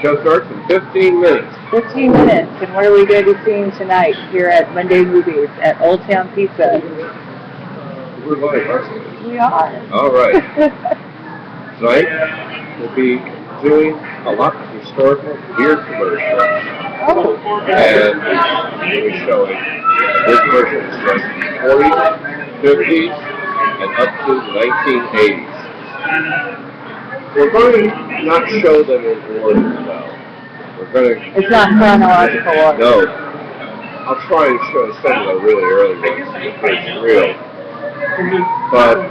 Show starts in 15 minutes. 15 minutes. And what are we going to be seeing tonight here at Monday Movies at Old Town Pizza? We're live, aren't We are. All right. Tonight, we'll be doing a lot of historical beer commercials. Oh. And we'll be showing beer commercials from the 40s, 50s, and up to the 1980s. We're going to not show them in order, though. We're going to... It's not chronological order. No. I'll try and show some of the really early ones if it's real. But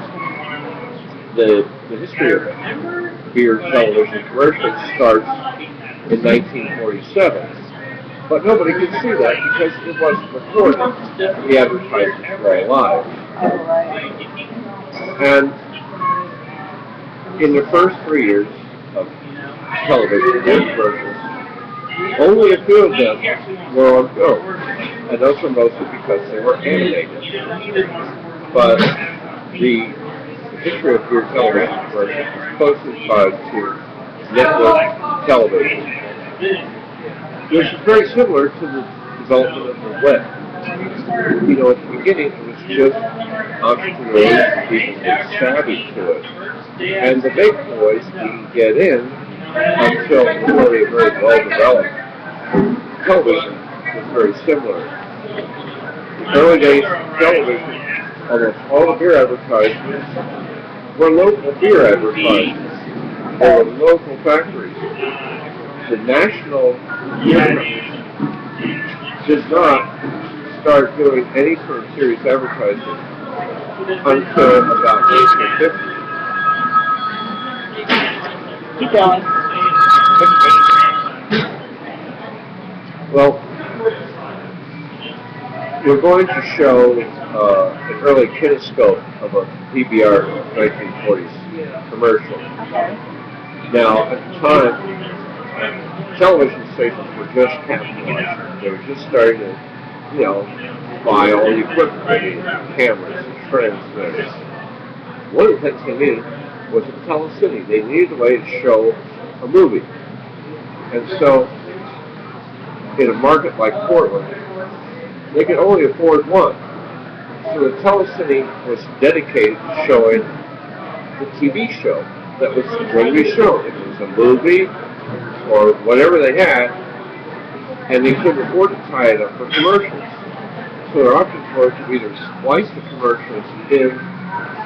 the history of beer television commercials starts in 1947. But nobody could see that because it wasn't recorded. The advertisements were live. And in the first 3 years of television beer commercials, only a few of them were on film. And those were mostly because they were animated. But the history of beer television commercials is closely tied to network television, which is very similar to the development of the web. You know, at the beginning, it was just entrepreneurs and people who were savvy to it. And the big boys didn't get in until really very well-developed. Television was very similar. In the early days of television, almost all the beer advertisements were local beer advertisements. They were local factories. The National Beer Commission did not start doing any sort of serious advertising until about 1950. Keep going. Well, we're going to show an early kinescope of a PBR 1940s commercial. Okay. Now, at the time, television stations were just capitalizing. They were just starting to, you know, buy all the equipment they needed, cameras and transmitters. One of the things they needed was a telecine. They needed a way to show a movie. And so, in a market like Portland, they could only afford one. So the telecine was dedicated to showing the TV show that was going to be shown. If it was a movie or whatever they had, and they couldn't afford to tie it up for commercials. So their options were to either splice the commercials in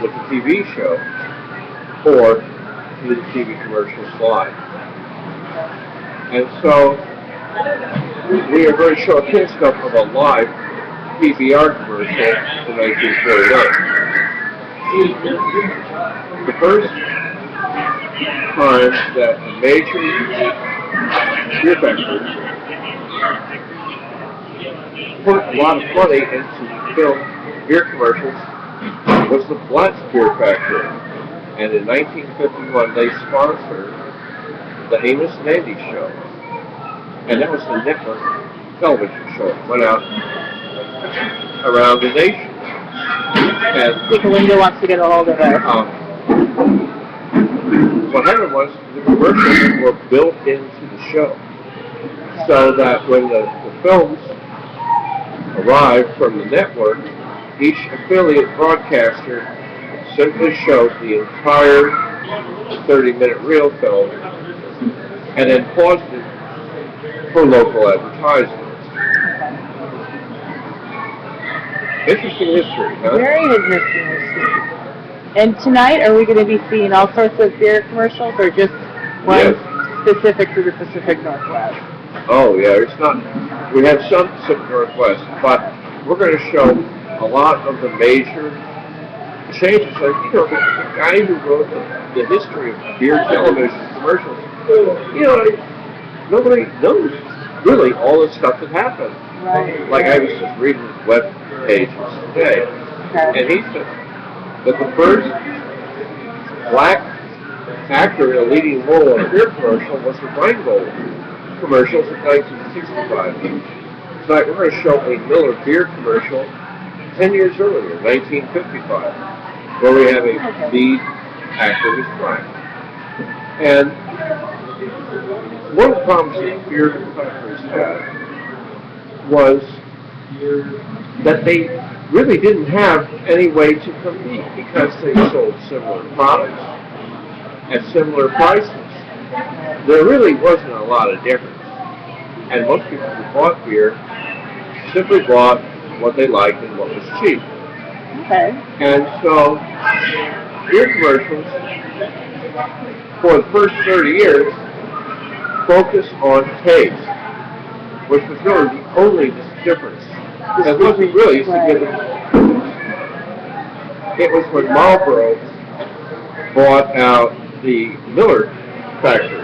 with the TV show or do the TV commercials live. And so we are going to show a kinescope of a live PBR commercial in 1949. The first time that a major beer factory put a lot of money into film beer commercials was the Blatz Beer Factory. And in 1951 they sponsored the Amos and Andy show. And that was the network television show. It went out around the nation. And Think Linda wants to get a hold of us. What happened was the commercials were built into the show. So that when the films arrived from the network, each affiliate broadcaster simply showed the entire 30-minute reel film and then paused it for local advertising. Interesting history, huh? Very interesting history. And tonight, are we going to be seeing all sorts of beer commercials, or just one specific to the Pacific Northwest? Oh, yeah, it's not. We have some Pacific Northwest, but we're going to show a lot of the major changes. Like, you know, the guy who wrote the history of beer television commercials, you know, nobody knows really all the stuff that happened. Right. Like, I was just reading his web pages today, and he said that the first black actor in a leading role in a beer commercial was the Rheingold commercials in 1965. Tonight we're going to show a Miller beer commercial 10 years earlier, 1955, where we have a lead actor who's black. And one of the problems that beer factories had was that they really didn't have any way to compete because they sold similar products at similar prices. There really wasn't a lot of difference. And most people who bought beer simply bought what they liked and what was cheap. Okay. And so, beer commercials, for the first 30 years, focus on taste, which was really the only difference. It wasn't really significant. It was when Marlboro bought out the Miller factory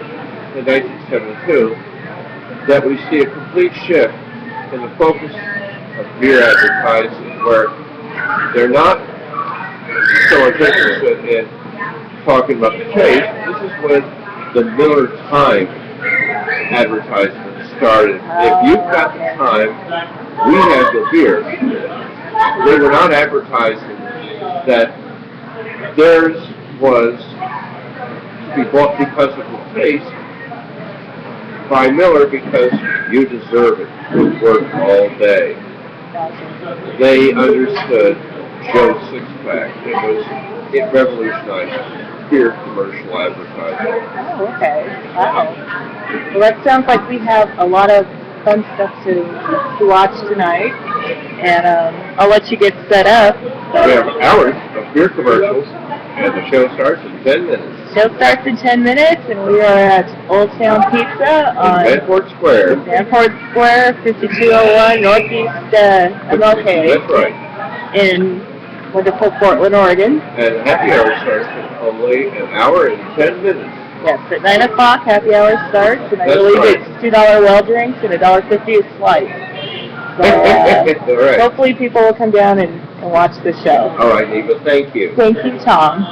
in 1972 that we see a complete shift in the focus of beer advertising, where they're not so interested in talking about the taste. This is when the Miller Time advertisement started. If you've got the time, we have the beer. They were not advertising that theirs was to be bought because of the taste by Miller because you deserve it. You work all day. They understood Joe's Six-Pack. It revolutionized beer commercial advertising. Oh, okay. Wow. Well, that sounds like we have a lot of fun stuff to watch tonight. And I'll let you get set up. We have hours of beer commercials, and the show starts in 10 minutes. Show starts in 10 minutes, and we are at Old Town Pizza on Vanport Square. Vanport Square, 5201 Northeast MLK. That's right. In wonderful Portland, Oregon. And happy hour starts in only an hour and 10 minutes. Yes, at 9 o'clock, happy hour starts, and I That's believe right. it's $2 well drinks and $1.50 a slice. So, All right. hopefully people will come down and watch the show. All right, Neva, thank you. Thank you, Tom.